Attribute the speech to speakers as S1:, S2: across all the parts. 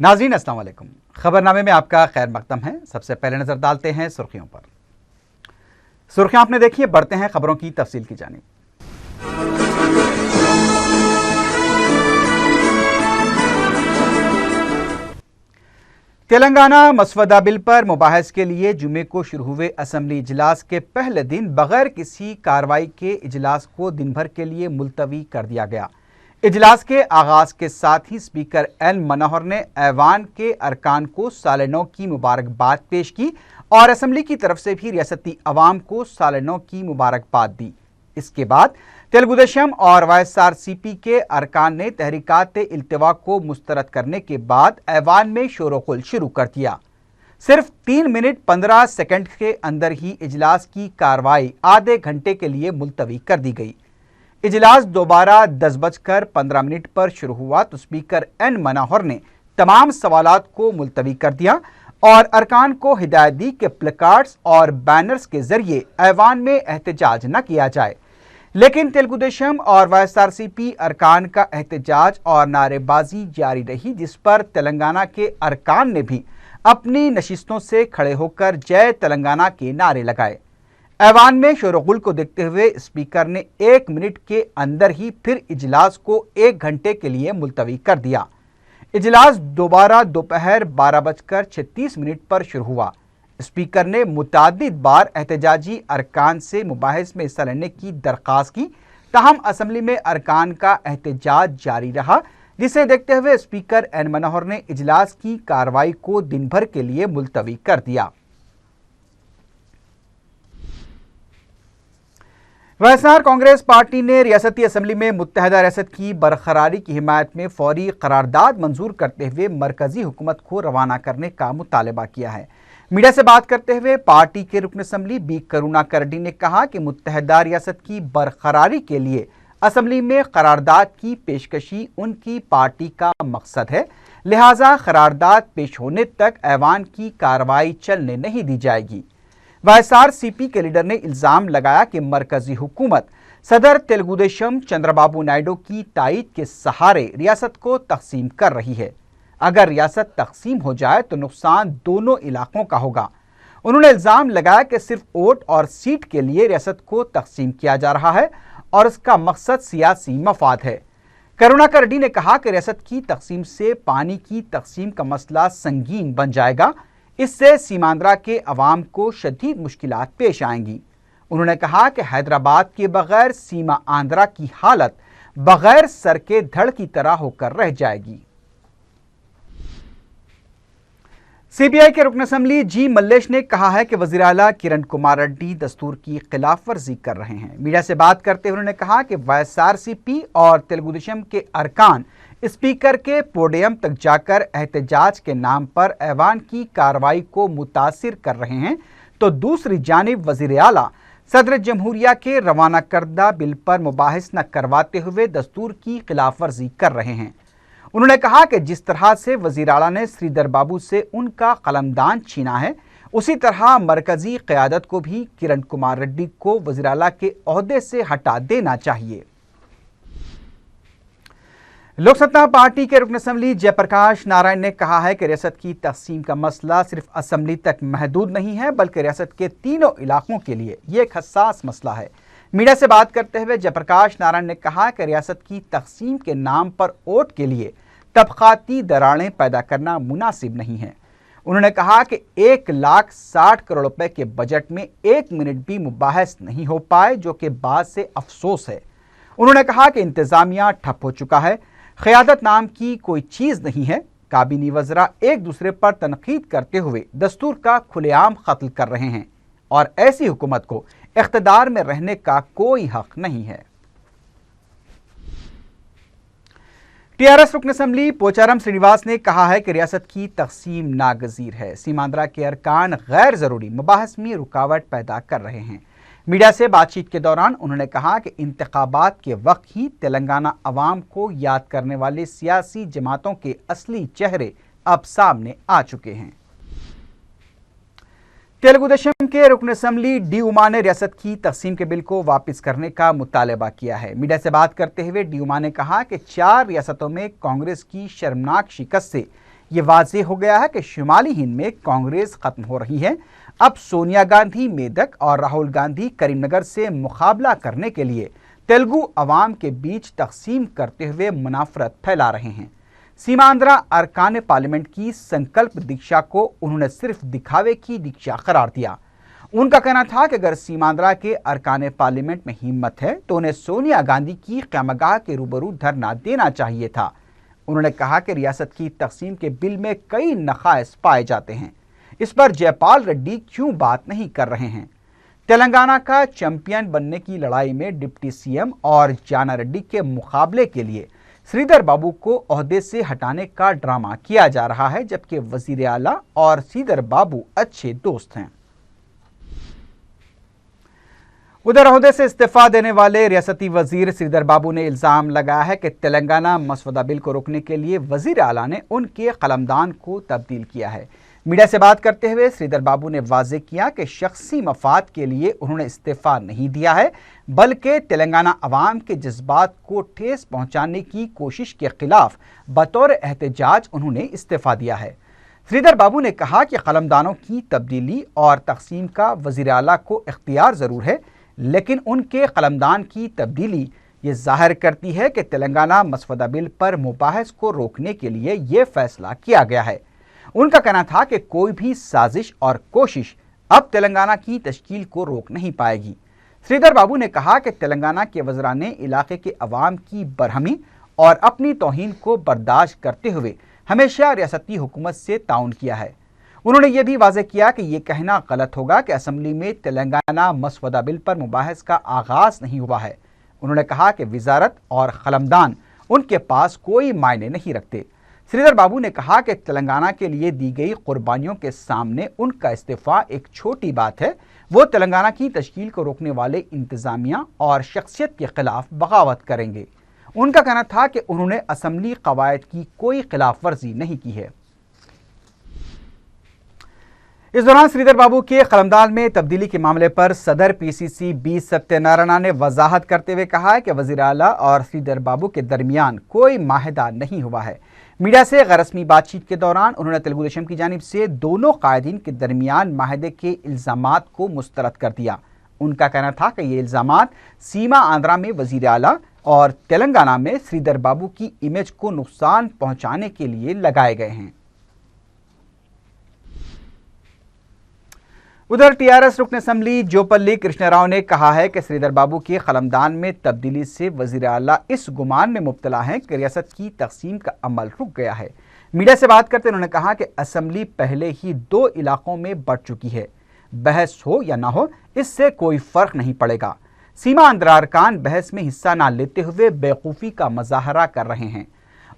S1: नाज़रीन अस्सलाम वालेकुम। खबरनामे में आपका खैर मकदम है। सबसे पहले नजर डालते हैं सुर्खियों पर। सुर्खियां आपने देखी, बढ़ते हैं खबरों की तफसील की जानिब। तेलंगाना मसवदा बिल पर मुबाहस के लिए जुमे को शुरू हुए असम्बली इजलास के पहले दिन बगैर किसी कार्रवाई के इजलास को दिन भर के लिए मुलतवी कर दिया गया। इजलास के आगाज के साथ ही स्पीकर एन मनोहर ने ऐवान के अरकान को साल नौ की मुबारकबाद पेश की और असम्बली की तरफ से भी रियासती अवाम को साल नौ की मुबारकबाद दी। इसके बाद तेलुगुदेशम और YSRCP के अरकान ने तहरीकात इल्तिवा को मुस्तरद करने के बाद ऐवान में शोरगुल शुरू कर दिया। सिर्फ 3 मिनट 15 सेकंड के अंदर ही इजलास की कार्रवाई आधे घंटे के लिए मुलतवी कर दी गई। इजलास दोबारा 10:15 पर शुरू हुआ तो स्पीकर एन मनोहर ने तमाम सवालात को मुलतवी कर दिया और अरकान को हिदायत दी कि प्लेकार्ड्स और बैनर्स के जरिए ऐवान में एहतजाज न किया जाए, लेकिन तेलुगुदेशम और YSRCP अरकान का एहतजाज और नारेबाजी जारी रही, जिस पर तेलंगाना के अरकान ने भी अपनी नशिस्तों से खड़े होकर जय तेलंगाना के नारे लगाए। ऐवान में शोरगुल को देखते हुए स्पीकर ने 1 मिनट के अंदर ही फिर इजलास को 1 घंटे के लिए मुलतवी कर दिया। इजलास दोबारा दोपहर 12:36 पर शुरू हुआ। स्पीकर ने मुतादिद बार एहतजाजी अरकान से मुबाहिस में हिस्सा लेने की दरख्वास्त की, ताहम असम्बली में अरकान का एहतजाज जारी रहा, जिसे देखते हुए स्पीकर एन मनोहर ने इजलास की कार्रवाई को दिन भर के लिए मुलतवी कर दिया। YSR कांग्रेस पार्टी ने रियासती असम्बली में मुत्तहदा रियासत की बरकरारी की हिमायत में फौरी करारदाद मंजूर करते हुए मरकजी हुकूमत को रवाना करने का मुतालबा किया है। मीडिया से बात करते हुए पार्टी के रुकन असम्बली बी करुणाकर रेड्डी ने कहा कि मुत्तहदा रियासत की बरकरारी के लिए असम्बली में करारदाद की पेशकशी उनकी पार्टी का मकसद है, लिहाजा करारदाद पेश होने तक ऐवान की कार्रवाई चलने नहीं दी जाएगी। YSRCP के लीडर ने इल्जाम लगाया कि मरकजी हुकूमत सदर तेलुगुदेशम चंद्रबाबू नायडू की ताईद के सहारे रियासत को तकसीम कर रही है। अगर रियासत तकसीम हो जाए तो नुकसान दोनों इलाकों का होगा। उन्होंने इल्जाम लगाया कि सिर्फ वोट और सीट के लिए रियासत को तकसीम किया जा रहा है और इसका मकसद सियासी मफाद है। करुणाकर रेड्डी ने कहा कि रियासत की तकसीम से पानी की तकसीम का मसला संगीन बन जाएगा, इससे सीमांध्रा के अवाम को शदीद मुश्किलात पेश आएंगी। उन्होंने कहा कि हैदराबाद के बगैर सीमा आंध्रा की हालत बगैर सर के धड़ की तरह होकर रह जाएगी। CPI के रुकन असम्बली जी मल्लेश ने कहा है कि वज़ीर आला किरण कुमार रेड्डी दस्तूर की खिलाफ वर्जी कर रहे हैं। मीडिया से बात करते हुए उन्होंने कहा कि YSRCP और तेलुगुदेशम के अरकान स्पीकर के पोडियम तक जाकर एहतजाज के नाम पर ऐवान की कार्रवाई को मुतासिर कर रहे हैं, तो दूसरी जानिब वज़ीर आला सदर जमहूरिया के रवाना करदा बिल पर मुबाहिस न करवाते हुए दस्तूर की खिलाफ वर्जी कर रहे हैं। उन्होंने कहा कि जिस तरह से वज़ीर आला ने श्रीधर बाबू से उनका कलमदान छीना है, उसी तरह मरकजी क़यादत को भी किरण कुमार रेड्डी को वज़ीर आला के ओहदे से हटा देना चाहिए। लोक सत्ता पार्टी के रुकन असम्बली जयप्रकाश नारायण ने कहा है कि रियासत की तकसीम का मसला सिर्फ असम्बली तक महदूद नहीं है, बल्कि रियासत के तीनों इलाकों के लिए ये एक हसास मसला है। मीडिया से बात करते हुए जयप्रकाश नारायण ने कहा कि रियासत की तकसीम के नाम पर वोट के लिए तबकाती दरारें पैदा करना मुनासिब नहीं है। उन्होंने कहा कि 1,60,000 करोड़ रुपए के बजट में 1 मिनट भी मुबाहस नहीं हो पाए, जो कि बात से अफसोस है। उन्होंने कहा कि इंतजामिया ठप हो चुका है, क़यादत नाम की कोई चीज़ नहीं है। काबीनी वज़रा एक दूसरे पर तनकीद करते हुए दस्तूर का खुलेआम कत्ल कर रहे हैं और ऐसी हुकूमत को इख्तिदार में रहने का कोई हक नहीं है। TRS रुकन असम्बली पोचारम श्रीनिवास ने कहा है कि रियासत की तकसीम नागजीर है। सीमांध्रा के अरकान गैर ज़रूरी मुबाहस में रुकावट पैदा कर रहे हैं। मीडिया से बातचीत के दौरान उन्होंने कहा कि इंतखाबात के वक्त ही तेलंगाना अवाम को याद करने वाले सियासी जमातों के असली चेहरे अब सामने आ चुके हैं। तेलुगुदेशम के रुकन असम्बली डी उमा ने रियासत की तकसीम के बिल को वापस करने का मुतालबा किया है। मीडिया से बात करते हुए डी उमा ने कहा कि 4 रियासतों में कांग्रेस की शर्मनाक शिकस्त से ये वाज़ेह हो गया है कि शुमाली हिंद में कांग्रेस खत्म हो रही है। अब सोनिया गांधी मेदक और राहुल गांधी करीमनगर से मुकाबला करने के लिए तेलुगु अवाम के बीच तकसीम करते हुए मुनाफरत फैला रहे हैं। सीमांध्रा अरकान पार्लियामेंट की संकल्प दीक्षा को उन्होंने सिर्फ दिखावे की दीक्षा करार दिया। उनका कहना था कि अगर सीमांध्रा के अरकान पार्लियामेंट में हिम्मत है तो उन्हें सोनिया गांधी की क़यामगाह के रूबरू धरना देना चाहिए था। उन्होंने कहा कि रियासत की तकसीम के बिल में कई नक़ाइस पाए जाते हैं, इस पर जयपाल रेड्डी क्यों बात नहीं कर रहे हैं। तेलंगाना का चैंपियन बनने की लड़ाई में डिप्टी सीएम और जाना रेड्डी के मुकाबले के लिए श्रीधर बाबू को ओहदे से हटाने का ड्रामा किया जा रहा है, जबकि वजीर आला और श्रीधर बाबू अच्छे दोस्त हैं। उधर ओहदे से इस्तीफा देने वाले रियासती वजीर श्रीधर बाबू ने इल्ज़ाम लगाया है कि तेलंगाना मसवदा बिल को रोकने के लिए वजीर आला ने उनके कलमदान को तब्दील किया है। मीडिया से बात करते हुए श्रीधर बाबू ने वाज़ेह किया कि शख्सी मफाद के लिए उन्होंने इस्तीफा नहीं दिया है, बल्कि तेलंगाना अवाम के जज्बात को ठेस पहुंचाने की कोशिश के खिलाफ बतौर एहतजाज उन्होंने इस्तीफा दिया है। श्रीधर बाबू ने कहा कि कलमदानों की तब्दीली और तकसीम का वज़ीर आला को इख्तियार ज़रूर है, लेकिन उनके कलमदान की तब्दीली ये जाहिर करती है कि तेलंगाना मसवदा बिल पर मुबाहस को रोकने के लिए ये फैसला किया गया है। उनका कहना था कि कोई भी साजिश और कोशिश अब तेलंगाना की तश्कील को रोक नहीं पाएगी। श्रीधर बाबू ने कहा कि तेलंगाना के वज़रा ने इलाके के अवाम की बरहमी और अपनी तौहीन को बर्दाश्त करते हुए हमेशा रियासती हुकूमत से ताउन किया है। उन्होंने ये भी वाज़ेह किया कि ये कहना गलत होगा कि असम्बली में तेलंगाना मसवदा बिल पर मुबाहस का आगाज़ नहीं हुआ है। उन्होंने कहा कि वजारत और कलमदान उनके पास कोई मायने नहीं रखते। श्रीधर बाबू ने कहा कि तेलंगाना के लिए दी गई कुर्बानियों के सामने उनका इस्तीफा एक छोटी बात है। वो तेलंगाना की तश्कील को रोकने वाले इंतजामिया और शख्सियत के खिलाफ बगावत करेंगे। उनका कहना था कि उन्होंने असम्बली कवायद की कोई खिलाफ वर्जी नहीं की है। इस दौरान श्रीधर बाबू के कलमदान में तब्दीली के मामले पर सदर पीसीसी बी सत्यनारायण ने वजाहत करते हुए कहा है कि वज़ीर आला और श्रीधर बाबू के दरमियान कोई माहिदा नहीं हुआ है। मीडिया से गैर रस्मी बातचीत के दौरान उन्होंने तेलुगु देशम की जानिब से दोनों कायदीन के दरमियान माहिदे के इल्ज़ामात को मुस्तरद कर दिया। उनका कहना था कि ये इल्ज़ामात सीमा आंध्रा में वज़ीर आला और तेलंगाना में श्रीधर बाबू की इमेज को नुकसान पहुंचाने के लिए लगाए गए हैं। उधर टीआरएस रुकन असम्बली जोपल्ली कृष्णा राव ने कहा है कि श्रीधर बाबू के कलमदान में तब्दीली से वज़ीर आला इस गुमान में मुब्तला हैं कि रियासत की तकसीम का अमल रुक गया है। मीडिया से बात करते उन्होंने कहा कि असम्बली पहले ही 2 इलाकों में बढ़ चुकी है, बहस हो या ना हो इससे कोई फर्क नहीं पड़ेगा। सीमा आंध्रा अरकान बहस में हिस्सा न लेते हुए बेवकूफ़ी का मुजाहरा कर रहे हैं।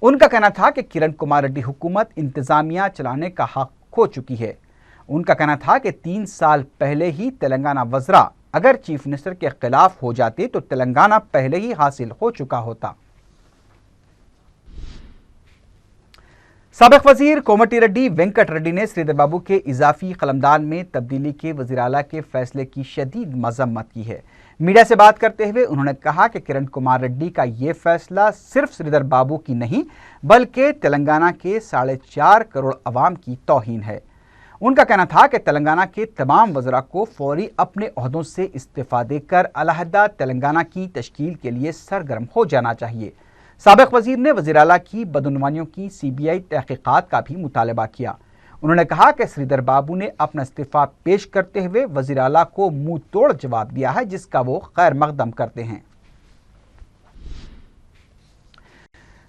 S1: उनका कहना था कि किरण कुमार रेड्डी हुकूमत इंतजामिया चलाने का हक खो चुकी है। उनका कहना था कि 3 साल पहले ही तेलंगाना वज़रा अगर चीफ मिनिस्टर के खिलाफ हो जाते तो तेलंगाना पहले ही हासिल हो चुका होता। साबिक वजीर कोमटी रेड्डी वेंकट रेड्डी ने श्रीधर बाबू के इजाफी कलमदान में तब्दीली के वज़ीर आला के फैसले की शदीद मजम्मत की है। मीडिया से बात करते हुए उन्होंने कहा कि किरण कुमार रेड्डी का ये फैसला सिर्फ श्रीधर बाबू की नहीं बल्कि तेलंगाना के 4.5 करोड़ अवाम की तौहीन है। उनका कहना था कि तेलंगाना के तमाम वज़रा को फौरी अपने ओहदों से इस्तीफा देकर अलहदा तेलंगाना की तश्कील के लिए सरगर्म हो जाना चाहिए। साबिक वज़ीर ने वज़ीर आला की बदनुमानियों की सीबीआई तहकीकात का भी मुतालबा किया। उन्होंने कहा कि श्रीधर बाबू ने अपना इस्तीफा पेश करते हुए वज़ीर आला को मुंह तोड़ जवाब दिया है, जिसका वो खैर मकदम करते हैं।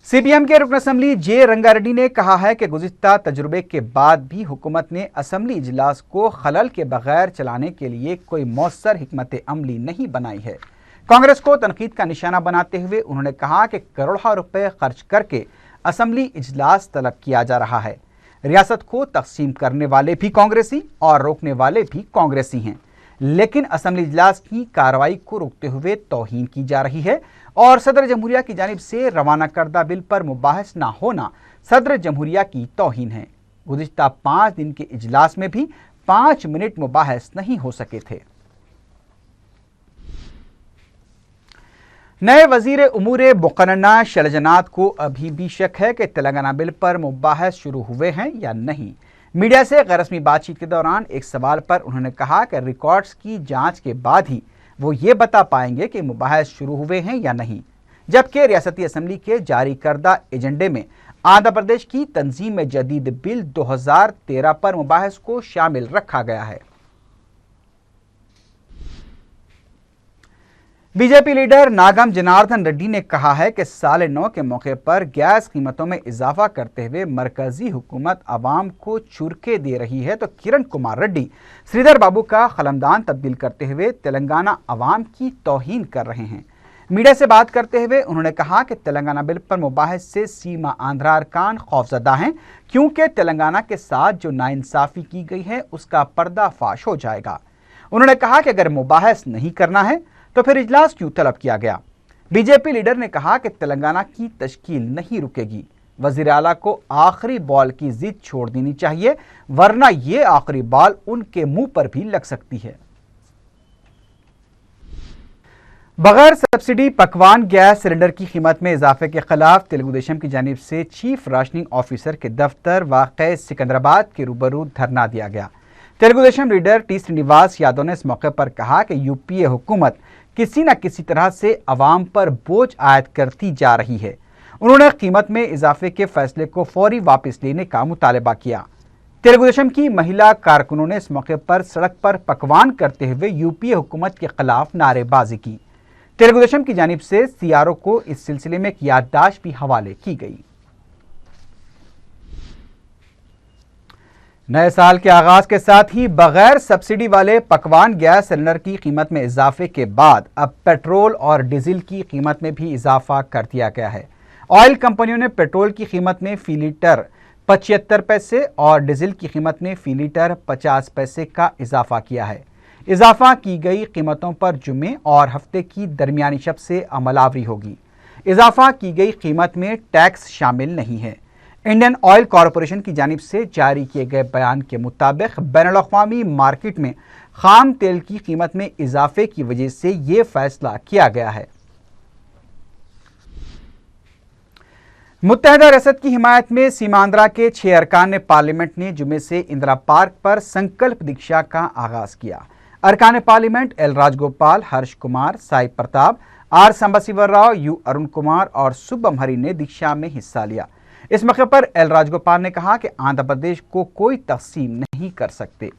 S1: सीपीएम के रुकन असम्बली जे रंगारेड्डी ने कहा है कि गुज़िश्ता तजुर्बे के बाद भी हुकूमत ने असम्बली इजलास को खलल के बगैर चलाने के लिए कोई मौसर हिकमत अमली नहीं बनाई है। कांग्रेस को तनकीद का निशाना बनाते हुए उन्होंने कहा कि करोड़ों रुपए खर्च करके असम्बली इजलास तलब किया जा रहा है। रियासत को तकसीम करने वाले भी कांग्रेसी और रोकने वाले भी कांग्रेसी हैं, लेकिन असम्बली इजलास की कार्रवाई को रोकते हुए तौहीन की जा रही है और सदर जमहूरिया की जानिब से रवाना करदा बिल पर मुबाहस ना होना सदर जमहूरिया की तौहीन है। गुज़िश्ता 5 दिन के इजलास में भी 5 मिनट मुबाहस नहीं हो सके थे। नए वजीर उमूर मुक़न्नना शैलजानात को अभी भी शक है कि तेलंगाना बिल पर मुबाहिस शुरू हुए हैं या नहीं। मीडिया से गैर रस्मी बातचीत के दौरान एक सवाल पर उन्होंने कहा कि रिकॉर्ड्स की जांच के बाद ही वो ये बता पाएंगे कि मुबाहिस शुरू हुए हैं या नहीं। जबकि रियासती असम्बली के जारी करदा एजेंडे में आंध्र प्रदेश की तंजीम जदीद बिल 2013 पर मुबाहिस को शामिल रखा गया है। बीजेपी लीडर नागम जनार्दन रेड्डी ने कहा है कि साल 9 के मौके पर गैस कीमतों में इजाफा करते हुए मरकजी हुकूमत आवाम को चुरके दे रही है, तो किरण कुमार रेड्डी श्रीधर बाबू का कलमदान तब्दील करते हुए तेलंगाना आवाम की तौहीन कर रहे हैं। मीडिया से बात करते हुए उन्होंने कहा कि तेलंगाना बिल पर मुबाहिस से सीमा आंध्रा अरकान खौफजदा हैं, क्योंकि तेलंगाना के साथ जो नाइंसाफी की गई है उसका पर्दाफाश हो जाएगा। उन्होंने कहा कि अगर मुबाहिस नहीं करना है तो फिर इजलास क्यों तलब किया गया। बीजेपी लीडर ने कहा कि तेलंगाना की तश्कील नहीं रुकेगी। वजीर आला को आखिरी बॉल की जिद छोड़ देनी चाहिए, वरना ये आखिरी बॉल उनके मुंह पर भी लग सकती है। बगैर सब्सिडी पकवान गैस सिलेंडर की कीमत में इजाफे के खिलाफ तेलुगु देशम की जानिब से चीफ राशनिंग ऑफिसर के दफ्तर वाक़ सिकंदराबाद के रूबरू धरना दिया गया। तेलुगु देशम लीडर टी श्रीनिवास यादव ने इस मौके पर कहा कि यूपीए हुकूमत किसी न किसी तरह से अवाम पर बोझ आयद करती जा रही है। उन्होंने कीमत में इजाफे के फैसले को फौरी वापस लेने का मुतालबा किया। तेलुगु देशम की महिला कारकुनों ने इस मौके पर सड़क पर पकवान करते हुए यूपीए हुकूमत के खिलाफ नारेबाजी की। तेलुगु देशम की जानिब से सीआरओ को इस सिलसिले में एक याददाश्त भी हवाले की गई। नए साल के आगाज के साथ ही बगैर सब्सिडी वाले पकवान गैस सिलेंडर की कीमत में इजाफे के बाद अब पेट्रोल और डीजल की कीमत में भी इजाफा कर दिया गया है। ऑयल कंपनियों ने पेट्रोल की कीमत में फी लीटर 75 पैसे और डीजल की कीमत में फी लीटर 50 पैसे का इजाफा किया है। इजाफा की गई कीमतों पर जुमे और हफ्ते की दरमियानी शब से अमलावरी होगी। इजाफा की गई कीमत में टैक्स शामिल नहीं है। इंडियन ऑयल कॉरपोरेशन की जानिब से जारी किए गए बयान के मुताबिक बैनुल-अक़वामी मार्केट में खाम तेल की कीमत में इजाफे की वजह से ये फैसला किया गया है। मुत्तहिदा रियासत की हिमायत में सीमांध्रा के 6 अरकान पार्लियामेंट ने जुमे से इंदिरा पार्क पर संकल्प दीक्षा का आगाज किया। अरकान parliament L Rajagopal, Harsh Kumar, Sai Pratap, R Sambasiva Rao, U Arun Kumar और सुब्बम हरि ने दीक्षा में हिस्सा लिया। इस मौके पर एल राजगोपाल ने कहा कि आंध्र प्रदेश को कोई तकसीम नहीं कर सकते।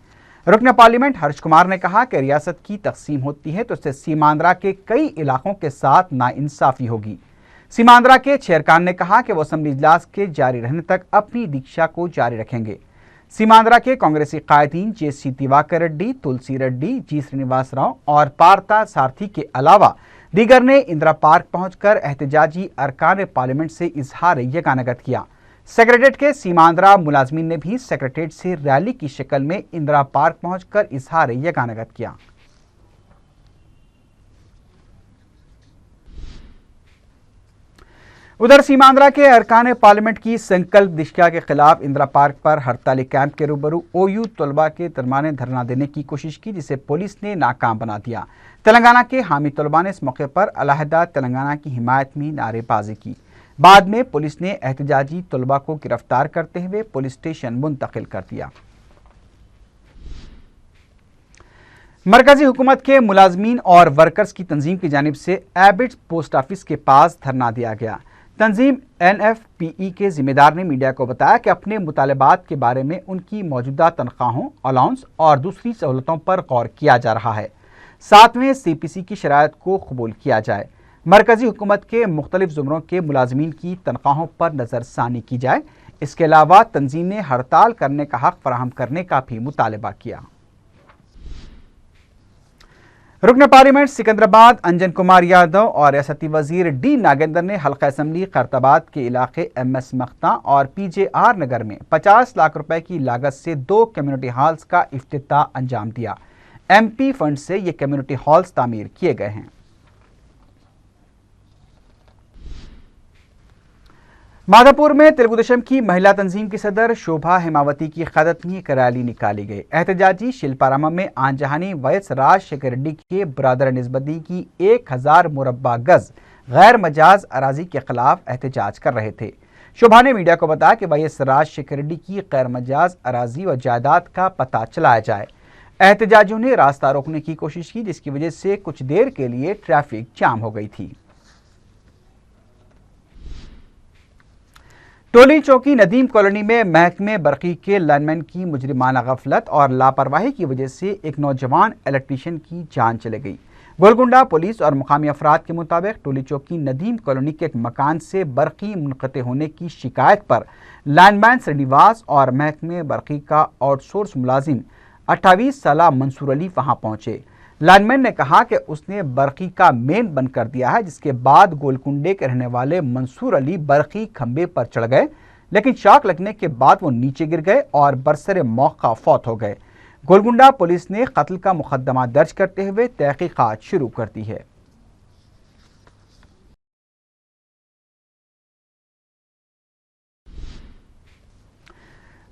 S1: रुकन पार्लियामेंट हर्ष कुमार ने कहा कि रियासत की तकसीम होती है तो इससे सीमांध्रा के कई इलाकों के साथ नाइंसाफी होगी। सीमांध्रा के 6 अरकान ने कहा कि वो असेंबली इजलास के जारी रहने तक अपनी दीक्षा को जारी रखेंगे। सीमांध्रा के कांग्रेसी कायदीन जेसी दिवाकर रेड्डी, तुलसी रेड्डी, जी श्रीनिवास राव और पार्था सारथी के अलावा दीगर ने इंदिरा पार्क पहुंचकर एहतजाजी अरकान पार्लियामेंट से इजहार यकानगत किया। सेक्रेटेरिएट के सीमांध्रा मुलाजमीन ने भी सेक्रेटेरिएट से रैली की शक्ल में इंदिरा पार्क पहुंचकर इजहार यकानगत किया। उधर सीमांध्रा के अरकान पार्लियामेंट की संकल्प दीक्षा के खिलाफ इंदिरा पार्क पर हड़ताली कैंप के रूबरू ओयू तलबा के तलबा ने धरना देने की कोशिश की, जिसे पुलिस ने नाकाम बना दिया। तेलंगाना के हामी तलबा ने इस मौके पर अलहदा तेलंगाना की हिमायत में नारेबाजी की। बाद में पुलिस ने एहतजाजी तलबा को गिरफ्तार करते हुए पुलिस स्टेशन मुंतकिल कर दिया। मरकजी हुकूमत के मुलाजमीन और वर्कर्स की तंजीम की जानिब से एबिट्स पोस्ट ऑफिस के पास धरना दिया गया। तंजीम NFPE के जिम्मेदार ने मीडिया को बताया कि अपने मुतालबात के बारे में उनकी मौजूदा तनख्वाहों, अलाउंस और दूसरी सहूलतों पर गौर किया जा रहा है। साथ में CPC की शराइत को कबूल किया जाए। मरकजी हुकूमत के मुख्तलिफ ज़ुमरों के मुलाजमीन की तनख्वाहों पर नज़रसानी की जाए। इसके अलावा तंजीम ने हड़ताल करने का हक फराहम करने का भी मुतालबा किया। रुकन पार्लियामेंट सिकंदराबाद अंजन कुमार यादव और रियासती वजीर डी नागेंद्र ने हल्का असम्बली खैरताबाद के इलाके MS मख्ता और PJR नगर में 50 लाख रुपए की लागत से 2 कम्युनिटी हॉल्स का इफ्तिताह अंजाम दिया। MP फंड से ये कम्युनिटी हॉल्स तामीर किए गए हैं। माधापुर में तेलुगु देशम की महिला तंजीम की सदर शोभा हेमावती की क़यादत में एक रैली निकाली गई। एहतजाजी शिल्पारामा में आनजहानी वैस राजशेखर रेड्डी के बरादर निस्बती की 1000 मुरब्बा गज गैर मजाज अराजी के खिलाफ एहतजाज कर रहे थे। शोभा ने मीडिया को बताया कि वैस राजशेखर रेड्डी की गैर मजाज अराजी व जायदाद का पता चलाया जाए। एहतजाजियों ने रास्ता रोकने की कोशिश की, जिसकी वजह से कुछ देर के लिए ट्रैफिक जाम हो गई थी। टोली चौकी नदीम कॉलोनी में महकमे बरकी के लाइनमैन की मुजरिमाना गफलत और लापरवाही की वजह से एक नौजवान इलेक्ट्रीशियन की जान चली गई। गोलकुंडा पुलिस और मुकामी अफराद के मुताबिक टोली चौकी नदीम कॉलोनी के एक मकान से बरकी मुनक़ते होने की शिकायत पर लाइनमैन श्रीनिवास और महकमे बरकी का आउटसोर्स मुलाजिम 28 साला मंसूर अली वहां पहुंचे। लाइनमैन ने कहा कि उसने बरकी का मेन बंद कर दिया है, जिसके बाद गोलकुंडे के रहने वाले मंसूर अली बरकी खंबे पर चढ़ गए, लेकिन शॉक लगने के बाद वो नीचे गिर गए और बरसरे मौका फौत हो गए। गोलकुंडा पुलिस ने कत्ल का मुकदमा दर्ज करते हुए तहकीकात शुरू कर दी है।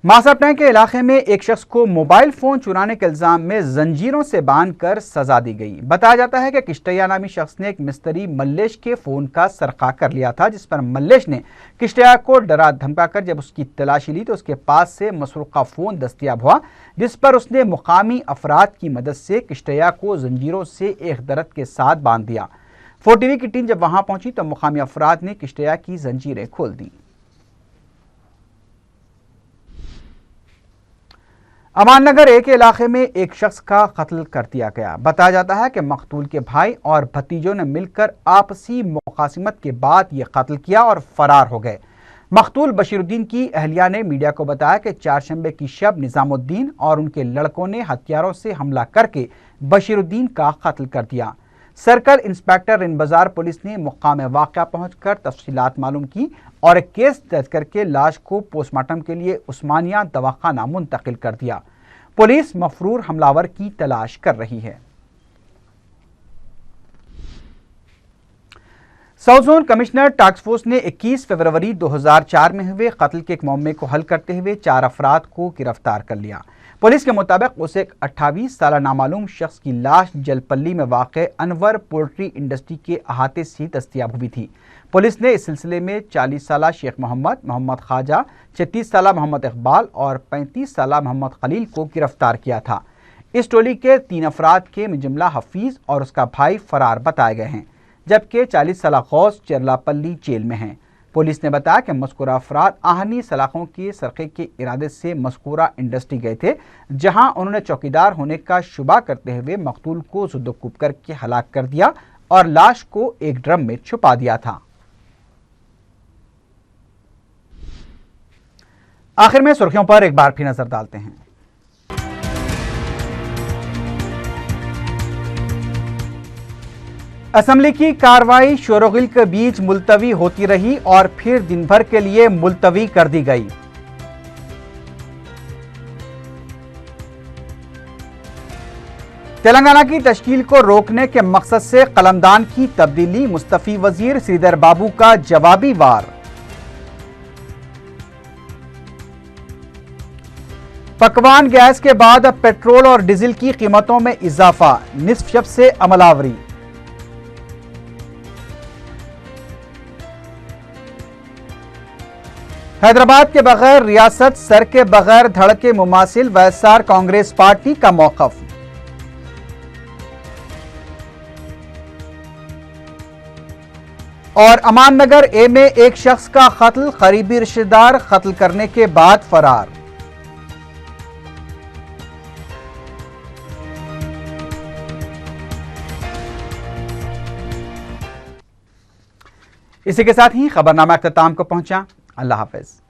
S1: मासापटैं के इलाके में एक शख्स को मोबाइल फोन चुराने के इल्जाम में जंजीरों से बांधकर सजा दी गई। बताया जाता है कि किश्तैया नामी शख्स ने एक मिस्त्री मल्लेश के फोन का सरका कर लिया था, जिस पर मल्लेश ने किश्तैया को डरा धमकाकर जब उसकी तलाशी ली तो उसके पास से मसरूका फोन दस्तयाब हुआ, जिस पर उसने मुकामी अफराद की मदद से किश्तैया को जंजीरों से एक दरख्त के साथ बांध दिया। 4TV की टीम जब वहां पहुंची तो मुकामी अफराद ने किश्तैया की जंजीरें खोल दी। अमान नगर ए के इलाके में एक शख्स का कत्ल कर दिया गया। बताया जाता है कि मकतूल के भाई और भतीजों ने मिलकर आपसी मुखासिमत के बाद ये कत्ल किया और फरार हो गए। मकतूल बशीरुद्दीन की अहलिया ने मीडिया को बताया कि चारशंबे की शब निजामुद्दीन और उनके लड़कों ने हथियारों से हमला करके बशीरुद्दीन का कत्ल कर दिया। सर्कल इंस्पेक्टर रिन बाजार पुलिस ने मुकाम वाक़या पहुंचकर तफसीलात मालूम की और एक केस दर्ज करके लाश को पोस्टमार्टम के लिए उस्मानिया दवाखाना मुंतकिल कर दिया। पुलिस मफरूर हमलावर की तलाश कर रही है। South zone commissioner task force ने 21 फरवरी 2004 में हुए कत्ल के एक मामले को हल करते हुए 4 अफराद को गिरफ्तार कर लिया। पुलिस के मुताबिक उसे एक 28 साला नामालूम शख्स की लाश जलपल्ली में वाक़ अनवर पोल्ट्री इंडस्ट्री के अहाते से दस्तयाब हुई थी। पुलिस ने इस सिलसिले में 40 साला शेख मोहम्मद ख्वाजा, 36 साला मोहम्मद इकबाल और 35 साला मोहम्मद खलील को गिरफ्तार किया था। इस टोली के 3 अफराद के मिजुमला हफीज और उसका भाई फरार बताए गए हैं, जबकि 40 साला गौस चरलापल्ली जेल में हैं। पुलिस ने बताया कि मज़कूरा अफराद आहनी सलाखों के सरक़े के इरादे से मज़कूरा इंडस्ट्री गए थे, जहां उन्होंने चौकीदार होने का शुबा करते हुए मकतूल को ज़ुद्दुकुब करके हलाक कर दिया और लाश को एक ड्रम में छुपा दिया था। आखिर में सुर्खियों पर एक बार फिर नजर डालते हैं। असेंबली की कार्रवाई शोरगुल के बीच मुलतवी होती रही और फिर दिन भर के लिए मुलतवी कर दी गई। तेलंगाना की तश्कील को रोकने के मकसद से कलमदान की तब्दीली, मुस्तफी वजीर श्रीधर बाबू का जवाबी वार। पकवान गैस के बाद अब पेट्रोल और डीजल की कीमतों में इजाफा, निस्फ शब से अमलावरी। हैदराबाद के बगैर रियासत, सर के बगैर धड़ के मुमासिल वैएसआर कांग्रेस पार्टी का मौक़िफ़। और अमान नगर ए में एक शख्स का कत्ल, करीबी रिश्तेदार कत्ल करने के बाद फरार। इसी के साथ ही खबरनामा अख्ताम को पहुंचा। अल्लाह हाफ़िज़।